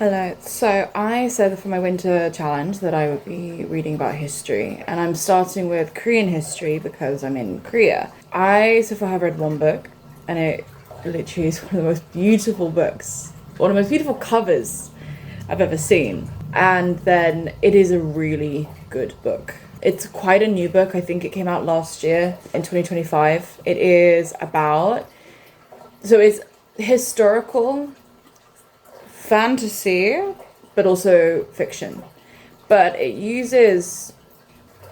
Hello. So I said for my winter challenge that I would be reading about history, and I'm starting with Korean history because I'm in Korea. I so far have read one book, and it literally is one of the most beautiful books, one of the most beautiful covers I've ever seen. And then it is a really good book. It's quite a new book. I think it came out last year in 2025. It is about, so it's historical fantasy, but also fiction. But it uses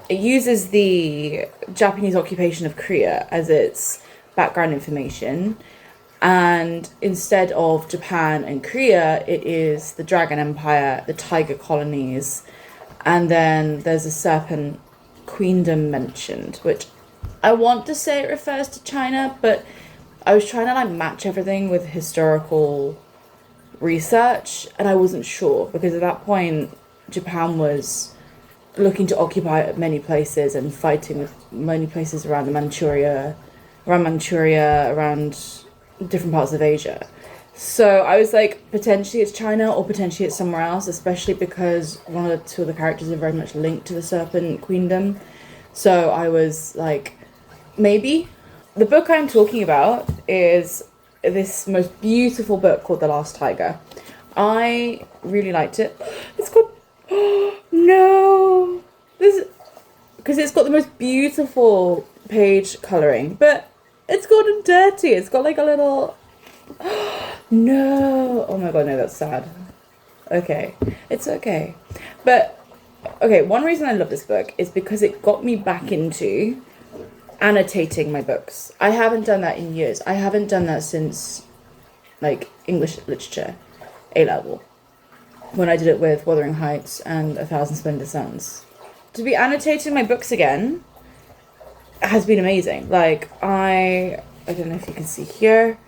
the Japanese occupation of Korea as its background information, and instead of Japan and Korea, it is the Dragon Empire, the Tiger Colonies, and then there's a Serpent Queendom mentioned, which I want to say it refers to China, but I was trying to like match everything with historical research, and I wasn't sure because at that point Japan was looking to occupy many places and fighting with many places around Manchuria, around different parts of Asia. So I was like, potentially it's China or potentially it's somewhere else, especially because one of the two of the characters are very much linked to the Serpent Queendom. So I was like, maybe. The book I'm talking about is this most beautiful book called The Last Tiger. I really liked it. It's called no, this because it's got the most beautiful page coloring, but it's gotten dirty. It's got like a little no. Oh my god, no, that's sad. Okay, it's okay, but okay. One reason I love this book is because it got me back into annotating my books. I haven't done that in years. I haven't done that since like English literature A level, when I did it with Wuthering Heights and A Thousand Splendid Suns. To be annotating my books again has been amazing. Like I don't know if you can see here.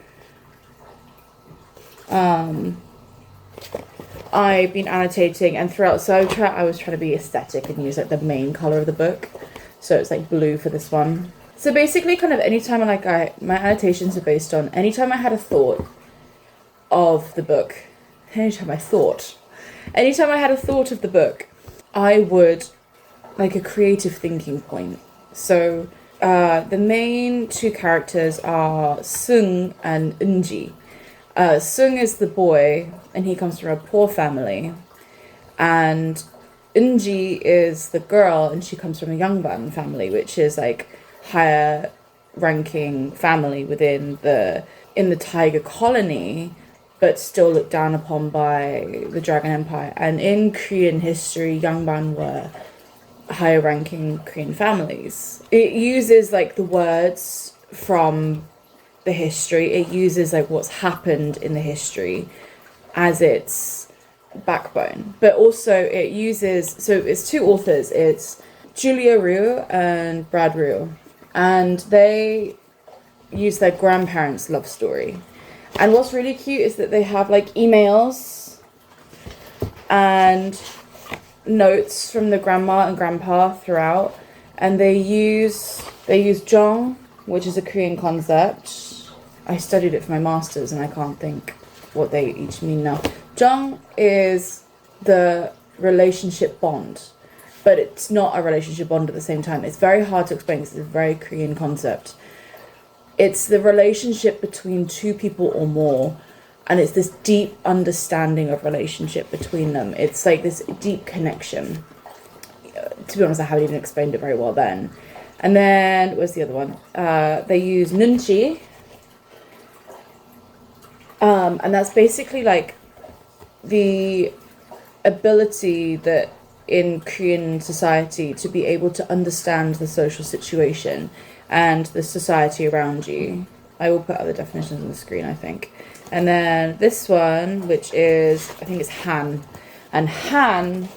I've been annotating and throughout, so I was trying to be aesthetic and use like the main color of the book. So it's like blue for this one. So basically kind of anytime my annotations are based on anytime I had a thought of the book, anytime I had a thought of the book, I would like a creative thinking point. So the main two characters are Sung and Eunji. Sung is the boy, and he comes from a poor family, and Eunji is the girl, and she comes from a Yangban family, which is like higher ranking family in the Tiger Colony, but still looked down upon by the Dragon Empire. And in Korean history, Yangban were higher ranking Korean families. It uses like the words from the history. It uses like what's happened in the history as its backbone, but also it uses, so it's two authors, it's Julia Riew and Brad Riew, and they use their grandparents' love story. And what's really cute is that they have like emails and notes from the grandma and grandpa throughout, and they use jong, which is a Korean concept. I studied it for my masters and I can't think what they each mean now. Jung is the relationship bond, but it's not a relationship bond at the same time. It's very hard to explain because it's a very Korean concept. It's the relationship between two people or more, and it's this deep understanding of relationship between them. It's like this deep connection. To be honest, I haven't even explained it very well then. And then, where's the other one? They use nunchi, and that's basically like the ability that in Korean society to be able to understand the social situation and the society around you. I will put other definitions on the screen, I think. And then this one, which is, I think it's Han. And Han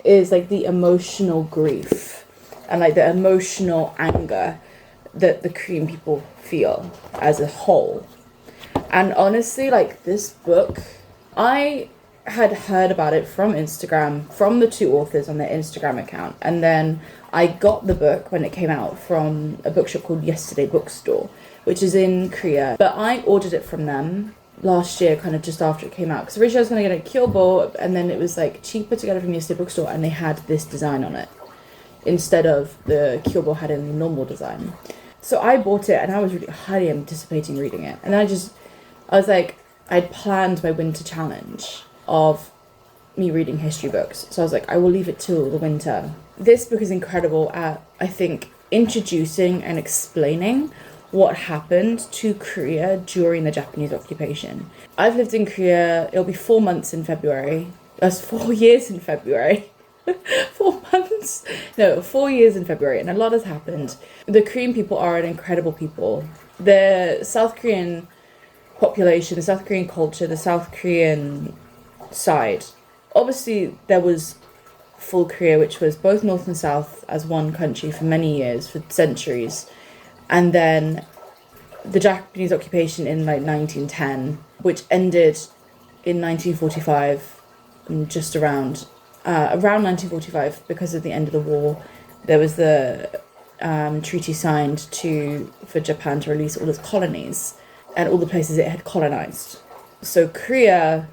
is like the emotional grief and like the emotional anger that the Korean people feel as a whole. And honestly, like this book, I had heard about it from Instagram, from the two authors on their Instagram account. And then I got the book when it came out from a bookshop called Yesterday Bookstore, which is in Korea. But I ordered it from them last year, kind of just after it came out. Because originally I was going to get a Kyobo, and then it was like cheaper to get it from your state bookstore, and they had this design on it instead of the Kyobo had in the normal design. So I bought it, and I was really highly anticipating reading it. And then I was like, I'd planned my winter challenge of me reading history books. So I was like, I will leave it till the winter. This book is incredible at, I think, introducing and explaining what happened to Korea during the Japanese occupation. I've lived in Korea, it'll be 4 months in February. That's 4 years in February. 4 months? No, 4 years in February, and a lot has happened. The Korean people are an incredible people. The South Korean population, the South Korean culture, the South Korean side. Obviously, there was full Korea, which was both North and South as one country for many years, for centuries. And then the Japanese occupation in like 1910, which ended in 1945, just around 1945, because of the end of the war. There was the treaty signed for Japan to release all its colonies and all the places it had colonized. So Korea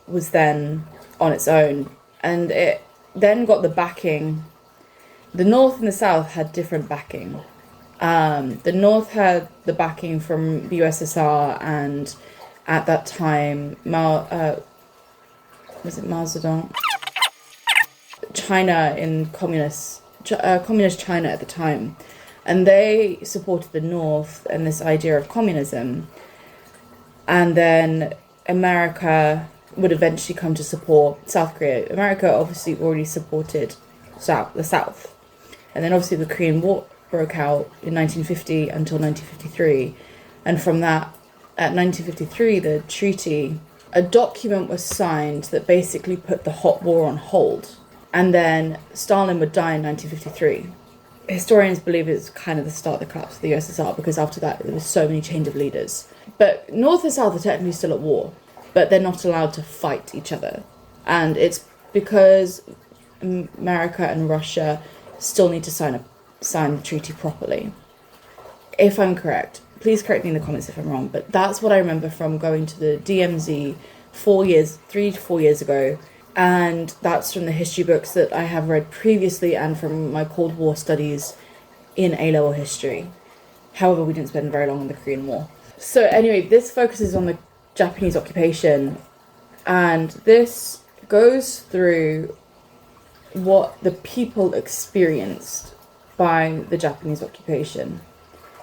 was then on its own, and it then got the backing. The North and the South had different backing. The North had the backing from the USSR, and at that time, Mao Zedong? China in communist China at the time, and they supported the North and this idea of communism, and then America would eventually come to support South Korea. America obviously already supported the South, and then obviously the Korean War broke out in 1950 until 1953, and from that, at 1953, the treaty, a document was signed that basically put the hot war on hold. And then Stalin would die in 1953. Historians believe it's kind of the start of the collapse of the USSR, because after that there was so many change of leaders. But North and South are technically still at war, but they're not allowed to fight each other. And it's because America and Russia still need to sign the treaty properly. If I'm correct, please correct me in the comments if I'm wrong, but that's what I remember from going to the DMZ 3 to 4 years ago. And that's from the history books that I have read previously, and from my Cold War studies in A-level history. However, we didn't spend very long on the Korean War. So anyway, this focuses on the Japanese occupation, and this goes through what the people experienced by the Japanese occupation.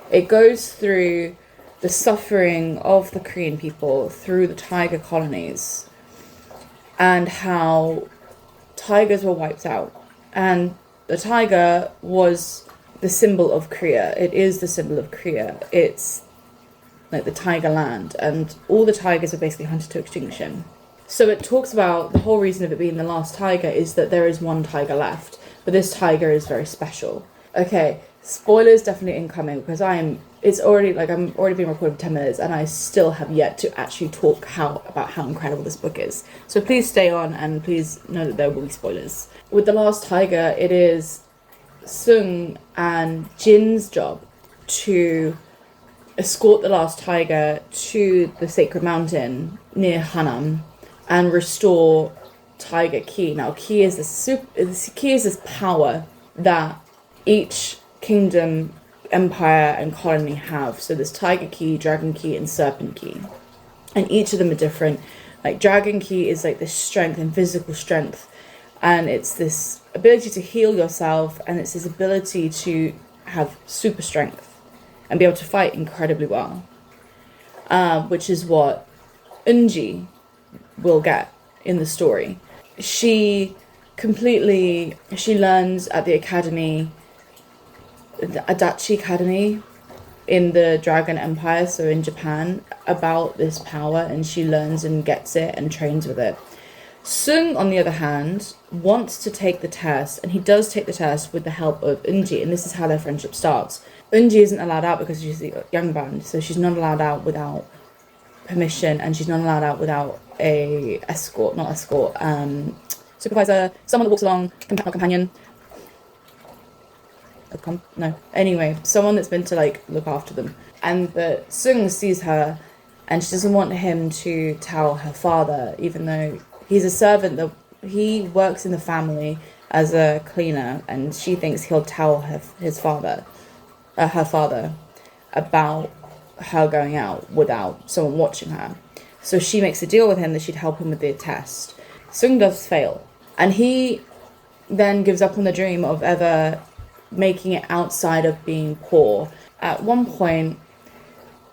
It goes through the suffering of the Korean people through the tiger colonies, and how tigers were wiped out. And the tiger was the symbol of Korea. It is the symbol of Korea. It's like the tiger land, and all the tigers were basically hunted to extinction. So it talks about the whole reason of it being the last tiger is that there is one tiger left, but this tiger is very special. Okay, spoilers definitely incoming, because I'm already being recorded for 10 minutes, and I still have yet to actually talk about how incredible this book is. So please stay on, and please know that there will be spoilers. With The Last Tiger, it is Sung and Jin's job to escort the last tiger to the sacred mountain near Hanam and restore tiger ki. Now, ki is this power that each kingdom, empire and colony have. So there's tiger ki, dragon ki and serpent ki, and each of them are different. Like dragon ki is like this strength and physical strength, and it's this ability to heal yourself, and it's this ability to have super strength and be able to fight incredibly well, which is what Unji will get in the story. She learns at the academy, the Adachi Academy in the Dragon Empire, so in Japan, about this power, and she learns and gets it and trains with it. Sung, on the other hand, wants to take the test, and he does take the test with the help of Unji, and this is how their friendship starts. Unji isn't allowed out because she's the young band, so she's not allowed out without permission, and she's not allowed out without a supervisor, someone that walks along, companion. Anyway, someone that's been to like look after them. And but Sung sees her and she doesn't want him to tell her father, even though he's a servant that he works in the family as a cleaner, and she thinks he'll tell her father about her going out without someone watching her. So she makes a deal with him that she'd help him with the test. Sung does fail, and he then gives up on the dream of ever making it outside of being poor. At one point,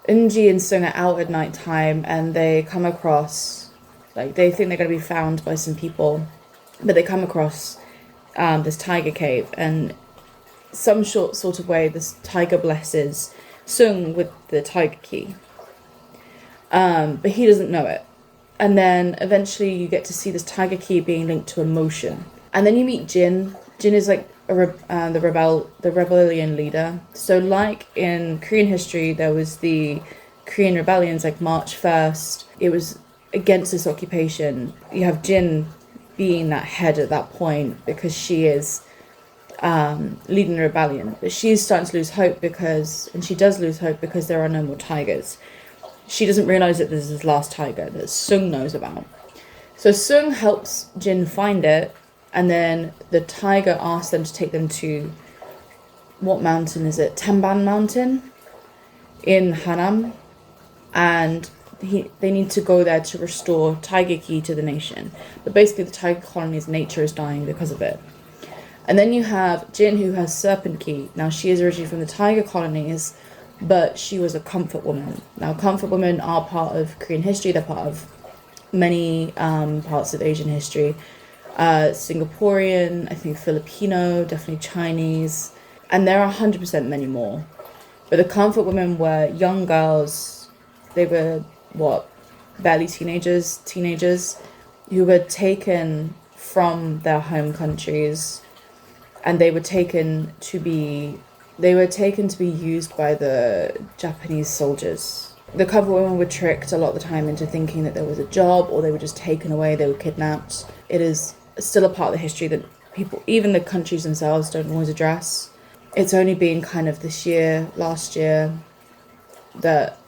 Eunji and Sung are out at night time, and they come across, like, they think they're going to be found by some people, but they come across this tiger cave, and some sort of way this tiger blesses Sung with the tiger key, but he doesn't know it. And then eventually you get to see this tiger key being linked to emotion, and then you meet Jin. Jin is like the rebellion leader. So like in Korean history, there was the Korean rebellions, like March 1st. It was against this occupation. You have Jin being that head at that point because she is leading the rebellion, but she's starting to lose hope she does lose hope because there are no more tigers. She doesn't realize that this is his last tiger that Sung knows about. So Sung helps Jin find it, and then the tiger asks them to take them to, what mountain is it? Temban Mountain in Hanam, and they need to go there to restore tiger key to the nation. But basically the tiger colony's nature is dying because of it. And then you have Jin, who has serpent key. Now, she is originally from the tiger colonies, but she was a comfort woman. Now, comfort women are part of Korean history. They're part of many parts of Asian history. Singaporean, I think Filipino, definitely Chinese. And there are 100% many more. But the comfort women were young girls. They were, barely teenagers, who were taken from their home countries, and they were taken to be used by the Japanese soldiers. The comfort women were tricked a lot of the time into thinking that there was a job, or they were just taken away, they were kidnapped. It is still a part of the history that people, even the countries themselves, don't always address. It's only been kind of last year, that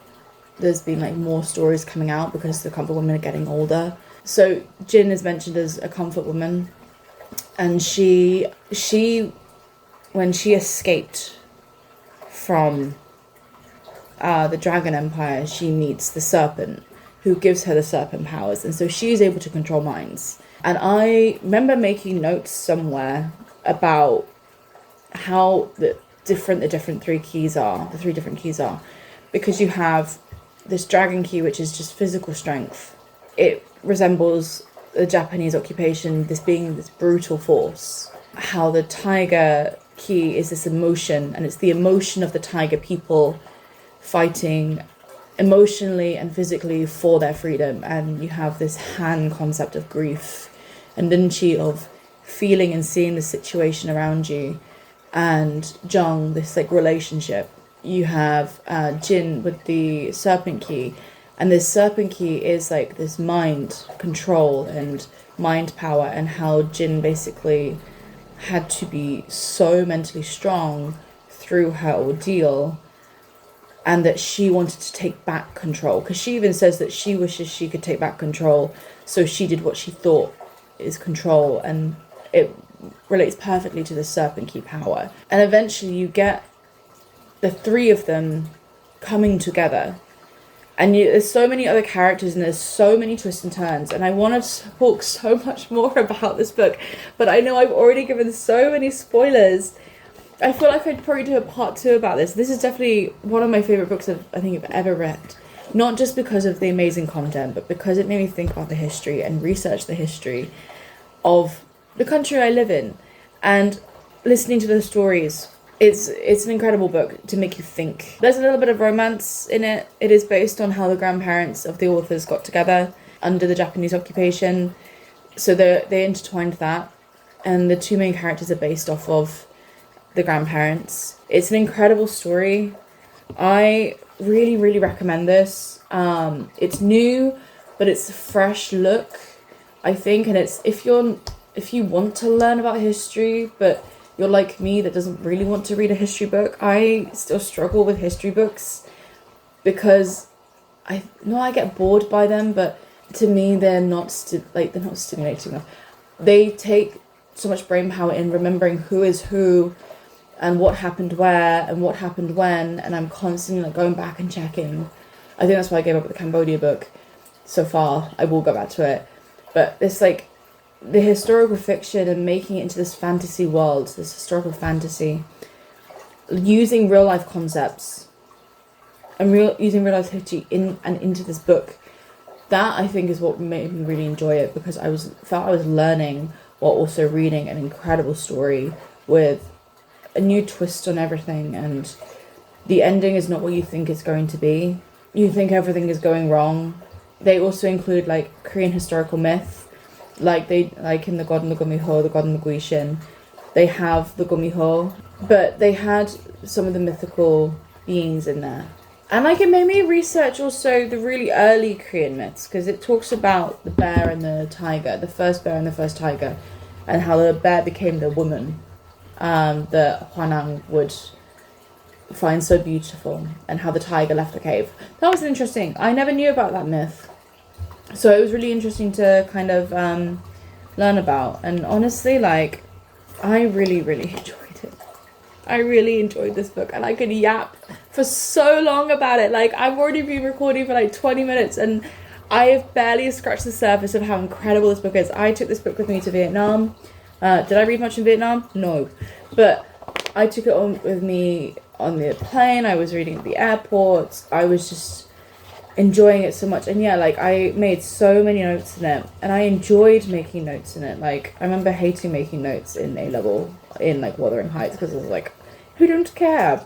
there's been like more stories coming out because the comfort women are getting older. So Jin is mentioned as a comfort woman, and she when she escaped from the Dragon Empire, she meets the serpent, who gives her the serpent powers, and so she is able to control minds. And I remember making notes somewhere about how the three different keys are, because you have this dragon key, which is just physical strength. It resembles the Japanese occupation, this being this brutal force. How the tiger key is this emotion, and it's the emotion of the tiger people fighting emotionally and physically for their freedom. And you have this Han concept of grief, and Nunchi of feeling and seeing the situation around you, and Jung, this like relationship. You have Jin with the serpent key, and this serpent key is like this mind control and mind power, and how Jin basically had to be so mentally strong through her ordeal, and that she wanted to take back control, because she even says that she wishes she could take back control, so she did what she thought is control, and it relates perfectly to the serpent key power. And eventually you get the three of them coming together, and there's so many other characters, and there's so many twists and turns, and I want to talk so much more about this book, but I know I've already given so many spoilers. I feel like I'd probably do a part 2 about this. This is definitely one of my favourite books I think I've ever read. Not just because of the amazing content, but because it made me think about the history and research the history of the country I live in. And listening to the stories, it's an incredible book to make you think. There's a little bit of romance in it. It is based on how the grandparents of the authors got together under the Japanese occupation. So they intertwined that. And the two main characters are based off of the grandparents. It's an incredible story. I really, really recommend this. It's new, but it's a fresh look, I think, and it's if you want to learn about history, but you're like me that doesn't really want to read a history book. I still struggle with history books because I get bored by them, but to me they're not they're not stimulating enough. They take so much brain power in remembering who is who and what happened where and what happened when, and I'm constantly like going back and checking. I think that's why I gave up with the Cambodia book so far. I will go back to it. But it's like the historical fiction and making it into this fantasy world, this historical fantasy, using real life concepts and using real life history into this book. That I think is what made me really enjoy it, because I felt I was learning while also reading an incredible story with a new twist on everything, and the ending is not what you think it's going to be. You think everything is going wrong. They also include like Korean historical myth, like in the God and the Gumiho, the God and the Guishin. They have the Gumiho, but they had some of the mythical beings in there. And like it made me research also the really early Korean myths, because it talks about the bear and the tiger, the first bear and the first tiger, and how the bear became the woman that Hwanang would find so beautiful, and how the tiger left the cave. That was interesting. I never knew about that myth, so it was really interesting to kind of learn about. And honestly, like, I really enjoyed it. I really enjoyed this book, and I could yap for so long about it. Like, I've already been recording for like 20 minutes and I have barely scratched the surface of how incredible this book is. I took this book with me to Vietnam. Did I read much in Vietnam? No. But I took it on with me on the plane. I was reading at the airport. I was just enjoying it so much. And yeah, like, I made so many notes in it, and I enjoyed making notes in it. Like, I remember hating making notes in A-level in like Wuthering Heights, because it was like, who don't care?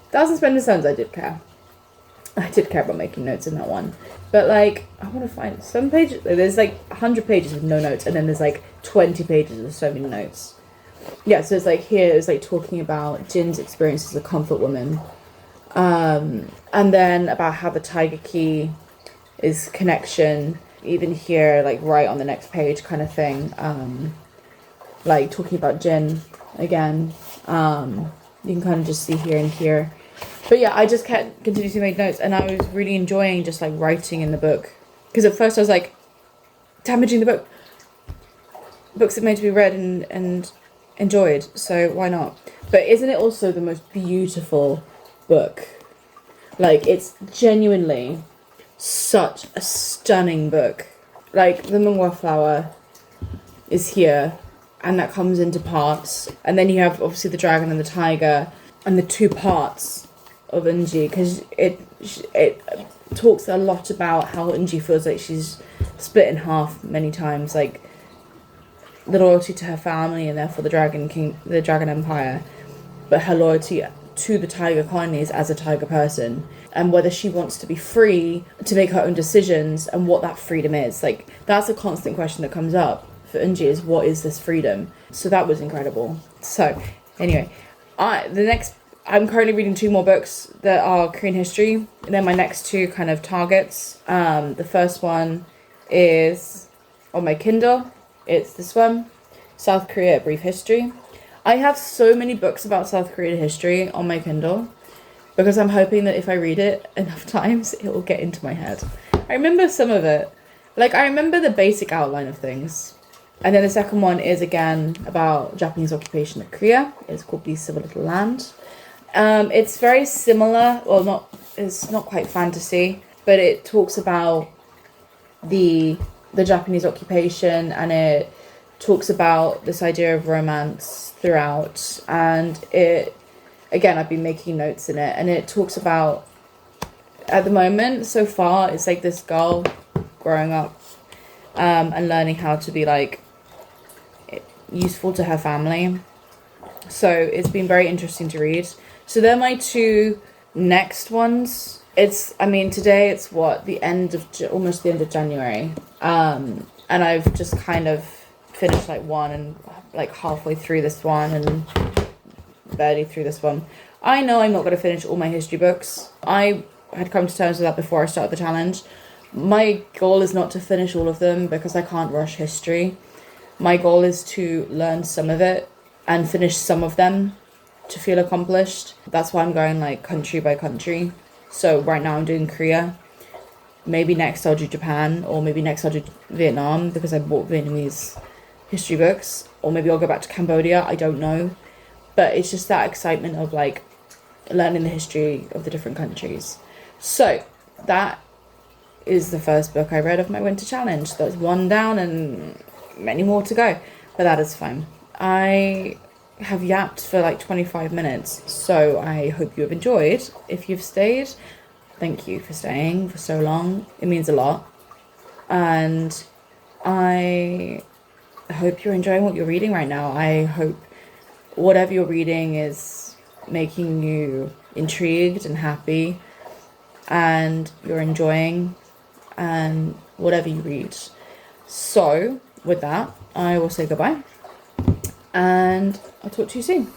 Thousand Splendid Suns, I did care. I did care about making notes in that one. But like, I want to find some pages. There's like 100 pages with no notes, and then there's like 20 pages with so many notes. Yeah, so it's like here, it's like talking about Jin's experience as a comfort woman. And then about how the tiger key is connection. Even here, like right on the next page kind of thing. Like talking about Jin again. You can kind of just see here and here. But yeah, I just kept continuing to make notes, and I was really enjoying just like writing in the book. Because at first I was like, damaging the book. Books are meant to be read and enjoyed, so why not? But isn't it also the most beautiful book? Like, it's genuinely such a stunning book. Like, the Mungwa flower is here, and that comes into parts. And then you have obviously the dragon and the tiger, and the two parts of Eunji, because it talks a lot about how Eunji feels like she's split in half many times, like the loyalty to her family and therefore the Dragon Empire, but her loyalty to the tiger colonies as a tiger person, and whether she wants to be free to make her own decisions and what that freedom is. Like, that's a constant question that comes up for Eunji, is what is this freedom? So that was incredible. So anyway, I'm currently reading 2 more books that are Korean history, and then my next 2 kind of targets. The first one is on my Kindle. It's this one, South Korea, A Brief History. I have so many books about South Korean history on my Kindle, because I'm hoping that if I read it enough times, it will get into my head. I remember some of it. Like, I remember the basic outline of things. And then the second one is, again, about Japanese occupation of Korea. It's called Peace of a Little Land. It's very similar, well, it's not quite fantasy, but it talks about the Japanese occupation, and it talks about this idea of romance throughout. And it, again, I've been making notes in it, and it talks about, at the moment, so far, it's like this girl growing up and learning how to be like useful to her family. So it's been very interesting to read. So they're my 2 next ones. Today it's almost the end of January. And I've just kind of finished like one, and like halfway through this one, and barely through this one. I know I'm not going to finish all my history books. I had come to terms with that before I started the challenge. My goal is not to finish all of them, because I can't rush history. My goal is to learn some of it and finish some of them to feel accomplished. That's why I'm going like country by country. So right now I'm doing Korea. Maybe next I'll do Japan, or maybe next I'll do Vietnam because I bought Vietnamese history books, or maybe I'll go back to Cambodia. I don't know, but it's just that excitement of like learning the history of the different countries. So that is the first book I read of my winter challenge. That's one down and many more to go, but that is fine. I have yapped for like 25 minutes, so I hope you have enjoyed. If you've stayed, thank you for staying for so long. It means a lot. And I hope you're enjoying what you're reading right now. I hope whatever you're reading is making you intrigued and happy, and you're enjoying and whatever you read. So with that, I will say goodbye, and I'll talk to you soon.